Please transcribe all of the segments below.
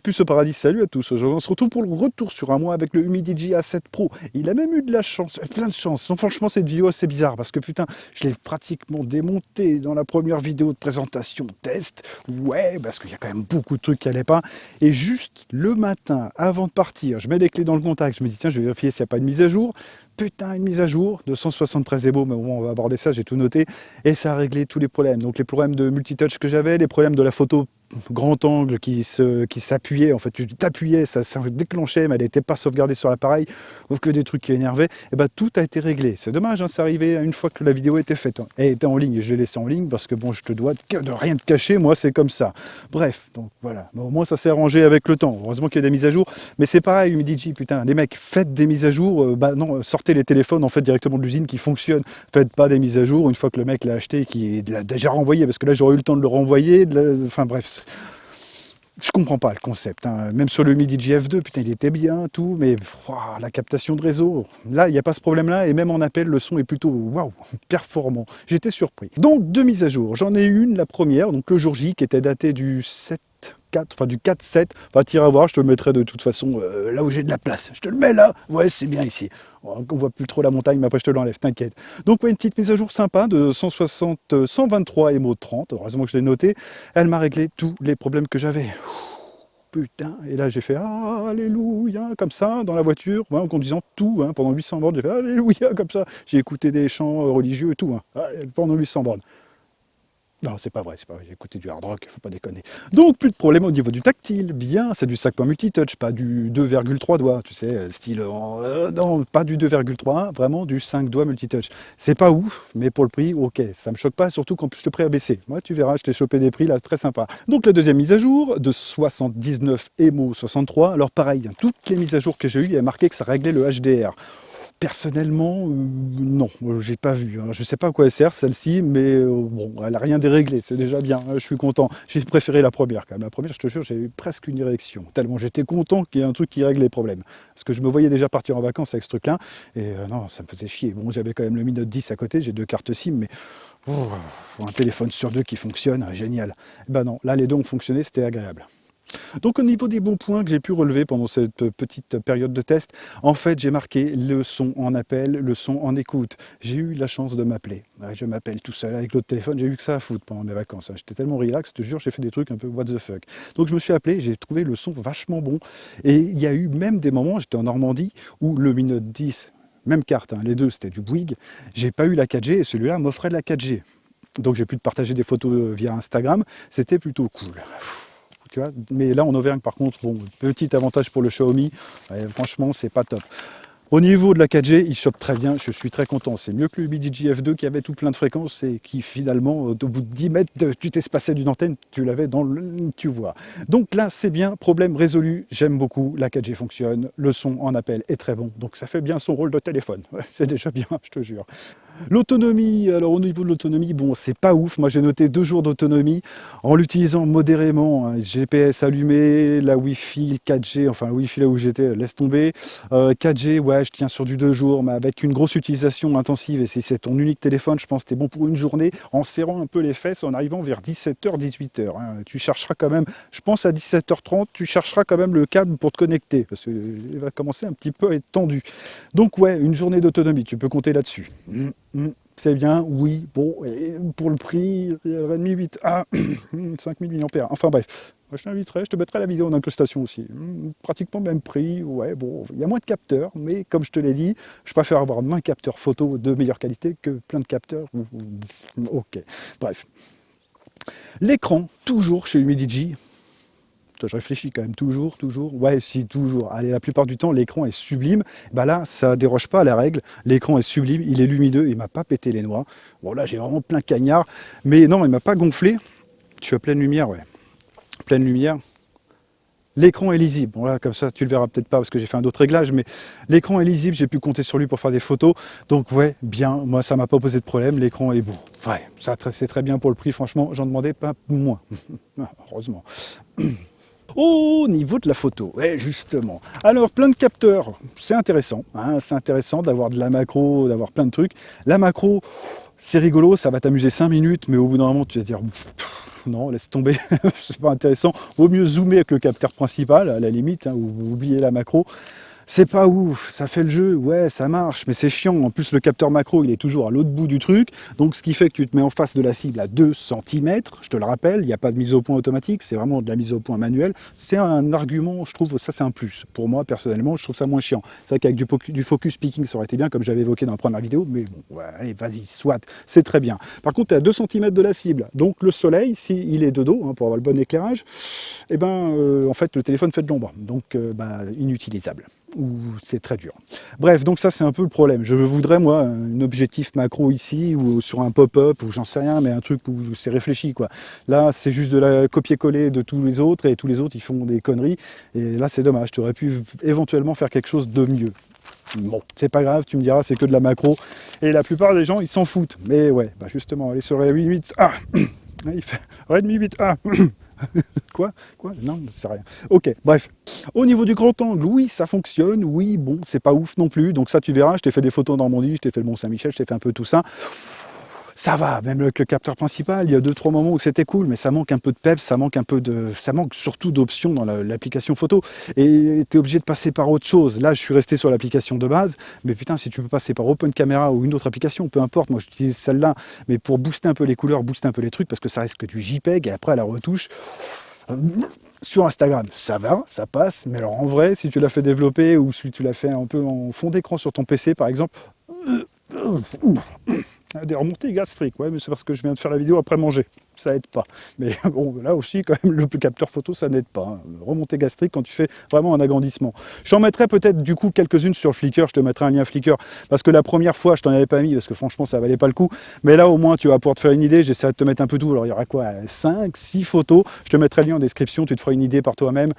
plus au paradis, salut à tous. Aujourd'hui, on se retrouve pour le retour sur un mois avec le Humidigi A7 Pro. Il a même eu de la chance, plein de chance. Non, franchement, cette vidéo, c'est bizarre parce que putain, je l'ai pratiquement démonté dans la première vidéo de présentation test. Ouais, parce qu'il y a quand même beaucoup de trucs qui n'allaient pas. Et juste le matin, avant de partir, je mets les clés dans le contact. Je me dis, tiens, je vais vérifier s'il n'y a pas de mise à jour. Putain, une mise à jour de 173 ébos, mais bon, on va aborder ça, j'ai tout noté. Et ça a réglé tous les problèmes. Donc les problèmes de multitouch que j'avais, les problèmes de la photo grand angle qui s'appuyait, en fait tu t'appuyais, ça déclenchait, mais elle n'était pas sauvegardée sur l'appareil, ou que des trucs qui énervaient, et ben tout a été réglé. C'est dommage, hein, c'est arrivé une fois que la vidéo était faite, hein. Elle était en ligne, et je l'ai laissée en ligne, parce que bon, je te dois de rien te cacher, moi c'est comme ça. Bref, donc voilà, bon, au moins ça s'est arrangé avec le temps, heureusement qu'il y a des mises à jour, mais c'est pareil, Humidigi, putain, les mecs, faites des mises à jour, bah non, sortez les téléphones en fait directement de l'usine qui fonctionnent, faites pas des mises à jour une fois que le mec l'a acheté et qu'il l'a déjà renvoyé, parce que là j'aurais eu le temps de le renvoyer, enfin bref. Je comprends pas le concept, hein. Même sur le Humidigi F2, putain, il était bien, tout, mais ouah, la captation de réseau, là, il n'y a pas ce problème-là, et même en appel, le son est plutôt, waouh, performant. J'étais surpris. Donc, deux mises à jour. J'en ai une, la première, donc le jour J, qui était datée du 7-4, enfin du 4-7, enfin, tire à voir, je te le mettrai de toute façon là où j'ai de la place. Je te le mets là, ouais, c'est bien ici. On voit plus trop la montagne, mais après je te l'enlève, t'inquiète. Donc ouais, une petite mise à jour sympa de 123 émo 30, heureusement que je l'ai noté. Elle m'a réglé tous les problèmes que j'avais. Putain, et là j'ai fait ah, alléluia, comme ça, dans la voiture, ouais, en conduisant tout, hein, pendant 800 bornes, j'ai fait alléluia, comme ça. J'ai écouté des chants religieux et tout, hein, pendant 800 bornes. Non, c'est pas vrai, j'ai écouté du hard rock, faut pas déconner. Donc, plus de problème au niveau du tactile, bien, c'est du 5.1 multitouch, pas du 2,3 doigts, tu sais, style, non, pas du 2,3, vraiment du 5 doigts multitouch. C'est pas ouf, mais pour le prix, ok, ça me choque pas, surtout qu'en plus le prix a baissé. Moi, tu verras, je t'ai chopé des prix là, très sympa. Donc, la deuxième mise à jour, de 79 EMO 63, alors pareil, hein, toutes les mises à jour que j'ai eues, il y a marqué que ça réglait le HDR. Personnellement, non, j'ai pas vu, hein. Je sais pas à quoi elle sert celle-ci, mais bon, elle n'a rien déréglé, c'est déjà bien, hein, je suis content. J'ai préféré la première quand même. La première, je te jure, j'ai eu presque une érection, tellement j'étais content qu'il y ait un truc qui règle les problèmes. Parce que je me voyais déjà partir en vacances avec ce truc-là, et non, ça me faisait chier. Bon, j'avais quand même le Mi Note 10 à côté, j'ai deux cartes SIM, mais un téléphone sur deux qui fonctionne, génial. Ben non, là les deux ont fonctionné, c'était agréable. Donc au niveau des bons points que j'ai pu relever pendant cette petite période de test, en fait j'ai marqué le son en appel, le son en écoute. J'ai eu la chance de m'appeler. Je m'appelle tout seul avec l'autre téléphone, j'ai eu que ça à foutre pendant mes vacances. J'étais tellement relax, je te jure, j'ai fait des trucs un peu what the fuck. Donc je me suis appelé, j'ai trouvé le son vachement bon. Et il y a eu même des moments, j'étais en Normandie, où le Mi Note 10, même carte, hein, les deux c'était du Bouygues, j'ai pas eu la 4G et celui-là m'offrait de la 4G. Donc j'ai pu te partager des photos via Instagram, c'était plutôt cool. Tu vois, mais là en Auvergne par contre, bon, petit avantage pour le Xiaomi, franchement c'est pas top. Au niveau de la 4G, il chope très bien, je suis très content. C'est mieux que le Humidigi F2 qui avait tout plein de fréquences et qui finalement, au bout de 10 mètres, tu t'espaçais d'une antenne, tu l'avais dans le... tu vois. Donc là, c'est bien, problème résolu, j'aime beaucoup, la 4G fonctionne, le son en appel est très bon, donc ça fait bien son rôle de téléphone. Ouais, c'est déjà bien, je te jure. L'autonomie, alors au niveau de l'autonomie, bon, c'est pas ouf. Moi, j'ai noté 2 jours d'autonomie en l'utilisant modérément, hein. GPS allumé, la Wi-Fi, 4G, enfin, la Wi-Fi là où j'étais, laisse tomber. 4G, ouais, je tiens sur du 2 jours, mais avec une grosse utilisation intensive. Et si c'est ton unique téléphone, je pense que t'es bon pour une journée en serrant un peu les fesses en arrivant vers 17h, 18h. Hein. Tu chercheras quand même, je pense à 17h30, tu chercheras quand même le câble pour te connecter parce qu'il va commencer un petit peu à être tendu. Donc, ouais, une journée d'autonomie, tu peux compter là-dessus. C'est bien, oui, bon, et pour le prix, 8 à 5000 mAh. Enfin bref, moi je t'inviterai, je te mettrai la vidéo en incrustation aussi. Pratiquement même prix, ouais, bon, il y a moins de capteurs, mais comme je te l'ai dit, je préfère avoir moins de capteurs photo de meilleure qualité que plein de capteurs. Ok, bref. L'écran, toujours chez Humidigi. Je réfléchis quand même toujours. Ouais, si, toujours. Allez, la plupart du temps, l'écran est sublime. Bah là, ça déroge pas à la règle. L'écran est sublime, il est lumineux, il m'a pas pété les noix. Bon, là, j'ai vraiment plein cagnard. Mais non, il m'a pas gonflé. Je suis à pleine lumière, ouais. Pleine lumière. L'écran est lisible. Bon, là, comme ça, tu le verras peut-être pas parce que j'ai fait un autre réglage, mais l'écran est lisible. J'ai pu compter sur lui pour faire des photos. Donc, ouais, bien. Moi, ça m'a pas posé de problème. L'écran est beau. Ouais, ça, c'est très bien pour le prix. Franchement, j'en demandais pas moins. Heureusement. Au niveau de la photo, ouais, justement. Alors, plein de capteurs, c'est intéressant. Hein, c'est intéressant d'avoir de la macro, d'avoir plein de trucs. La macro, c'est rigolo, ça va t'amuser 5 minutes, mais au bout d'un moment, tu vas dire... Non, laisse tomber, c'est pas intéressant. Vaut mieux zoomer avec le capteur principal, à la limite, hein, ou oublier la macro. C'est pas ouf, ça fait le jeu, ouais, ça marche, mais c'est chiant. En plus, le capteur macro, il est toujours à l'autre bout du truc. Donc, ce qui fait que tu te mets en face de la cible à 2 cm. Je te le rappelle, il n'y a pas de mise au point automatique, c'est vraiment de la mise au point manuelle. C'est un argument, je trouve, ça c'est un plus. Pour moi, personnellement, je trouve ça moins chiant. C'est vrai qu'avec du focus picking, ça aurait été bien, comme j'avais évoqué dans la première vidéo, mais bon, ouais, allez, vas-y, soit, c'est très bien. Par contre, tu es à 2 cm de la cible. Donc, le soleil, s'il est de dos, hein, pour avoir le bon éclairage, eh ben, en fait, le téléphone fait de l'ombre. Donc, inutilisable. Ou c'est très dur. Bref, donc ça c'est un peu le problème. Je voudrais moi un objectif macro ici ou sur un pop-up ou j'en sais rien, mais un truc où c'est réfléchi quoi. Là c'est juste de la copier-coller de tous les autres et tous les autres ils font des conneries et là c'est dommage. Tu aurais pu éventuellement faire quelque chose de mieux. Bon, c'est pas grave, tu me diras, c'est que de la macro et la plupart des gens ils s'en foutent. Mais ouais, bah justement, aller sur Redmi 8A, il fait Redmi 8A. Quoi? Non, c'est rien. Ok, bref. Au niveau du grand angle, oui, ça fonctionne. Oui, bon, c'est pas ouf non plus. Donc ça, tu verras, je t'ai fait des photos en Normandie, je t'ai fait le Mont-Saint-Michel, je t'ai fait un peu tout ça. Ça va, même avec le capteur principal, il y a 2-3 moments où c'était cool, mais ça manque un peu de peps, ça manque surtout d'options dans l'application photo. Et tu es obligé de passer par autre chose. Là, je suis resté sur l'application de base, mais putain, si tu peux passer par Open Camera ou une autre application, peu importe, moi j'utilise celle-là, mais pour booster un peu les couleurs, booster un peu les trucs, parce que ça reste que du JPEG, et après à la retouche, sur Instagram, ça va, ça passe, mais alors en vrai, si tu l'as fait développer ou si tu l'as fait un peu en fond d'écran sur ton PC par exemple, des remontées gastriques, ouais, mais c'est parce que je viens de faire la vidéo après manger, ça aide pas. Mais bon, là aussi, quand même, le capteur photo, ça n'aide pas. Hein. Remontée gastrique quand tu fais vraiment un agrandissement. J'en mettrai peut-être du coup quelques-unes sur Flickr, je te mettrai un lien Flickr, parce que la première fois, je t'en avais pas mis, parce que franchement, ça valait pas le coup. Mais là, au moins, tu vas pouvoir te faire une idée, j'essaie de te mettre un peu tout. Alors, il y aura quoi 5, 6 photos, je te mettrai le lien en description, tu te feras une idée par toi-même.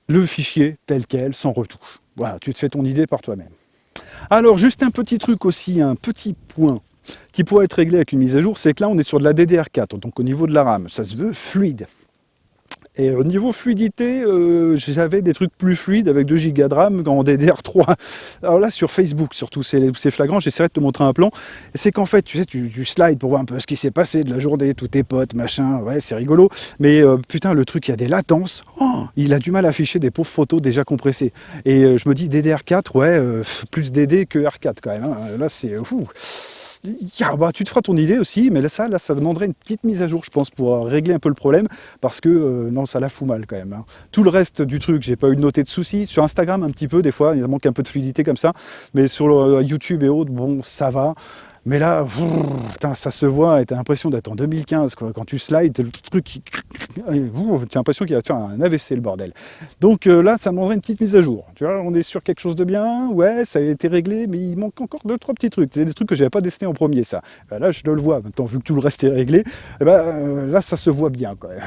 Le fichier tel quel, sans retouche. Voilà, tu te fais ton idée par toi-même. Alors, juste un petit truc aussi, un petit point qui pourrait être réglé avec une mise à jour, c'est que là on est sur de la DDR4, donc au niveau de la RAM, ça se veut fluide. Et au niveau fluidité, j'avais des trucs plus fluides avec 2 Go de RAM en DDR3. Alors là sur Facebook surtout, c'est flagrant, j'essaierai de te montrer un plan. Et c'est qu'en fait, tu sais, tu slides pour voir un peu ce qui s'est passé de la journée, tous tes potes, machin, ouais c'est rigolo. Mais putain le truc, il y a des latences, il a du mal à afficher des pauvres photos déjà compressées. Et je me dis DDR4, ouais, plus DD que R4 quand même. Hein. Là c'est fou. Bah, tu te feras ton idée aussi, mais là ça demanderait une petite mise à jour, je pense, pour régler un peu le problème, parce que non, ça la fout mal quand même. Hein. Tout le reste du truc, j'ai pas eu de noter de soucis. Sur Instagram, un petit peu, des fois, il manque un peu de fluidité comme ça, mais sur YouTube et autres, bon, ça va. Mais là, putain, ça se voit, et t'as l'impression d'être en 2015, quoi. Quand tu slides, le truc qui... T'as l'impression qu'il va te faire un AVC, le bordel. Donc là, ça demanderait une petite mise à jour. Tu vois, on est sur quelque chose de bien, ouais, ça a été réglé, mais il manque encore 2-3 petits trucs. C'est des trucs que j'avais pas dessiné en premier, ça. Là, je le vois, maintenant, vu que tout le reste est réglé, là, ça se voit bien, quand même.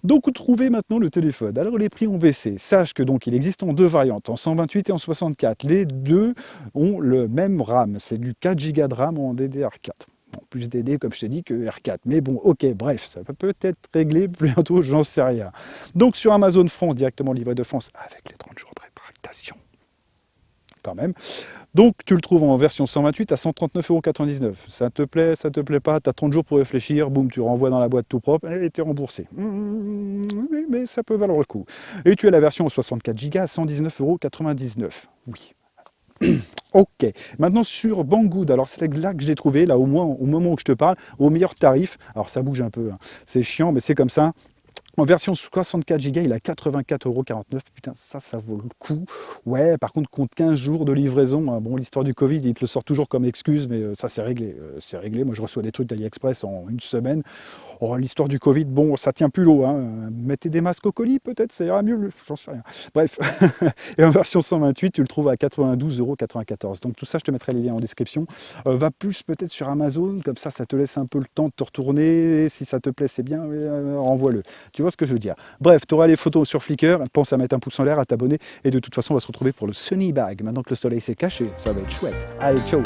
Donc, où trouver maintenant le téléphone? Alors, les prix ont baissé. Sache que donc il existe en 2 variantes, en 128 et en 64. Les deux ont le même RAM. C'est du 4 Go de RAM en DDR4. Bon, plus DD, comme je t'ai dit, que R4. Mais bon, ok, bref, ça peut peut-être régler bientôt, j'en sais rien. Donc, sur Amazon France, directement livré de France, avec les 30 jours de rétractation. Quand même. Donc tu le trouves en version 128 à 139,99 €. Ça te plaît pas, tu as 30 jours pour réfléchir, boum, tu renvoies dans la boîte tout propre et tu es remboursé. Mais ça peut valoir le coup. Et tu as la version 64 Go à 119,99 €. Oui. Ok, maintenant sur Banggood, alors c'est là que je l'ai trouvé, là au moins au moment où je te parle, au meilleur tarif. Alors ça bouge un peu, hein. C'est chiant, mais c'est comme ça. En version 64 Go, il a 84,49 €. Putain, ça vaut le coup. Ouais, par contre, compte 15 jours de livraison. Bon, l'histoire du Covid, il te le sort toujours comme excuse, mais ça, c'est réglé. C'est réglé. Moi, je reçois des trucs d'AliExpress en une semaine. Oh, l'histoire du Covid, bon, ça tient plus l'eau. Hein. Mettez des masques au colis, peut-être, ça ira mieux. J'en sais rien. Bref. Et en version 128, tu le trouves à 92,94 €. Donc, tout ça, je te mettrai les liens en description. Va plus peut-être sur Amazon, comme ça te laisse un peu le temps de te retourner. Si ça te plaît, c'est bien, renvoie-le. Tu vois ce que je veux dire. Bref, tu auras les photos sur Flickr, pense à mettre un pouce en l'air, à t'abonner, et de toute façon, on va se retrouver pour le Sunny Bag. Maintenant que le soleil s'est caché, ça va être chouette. Allez, ciao!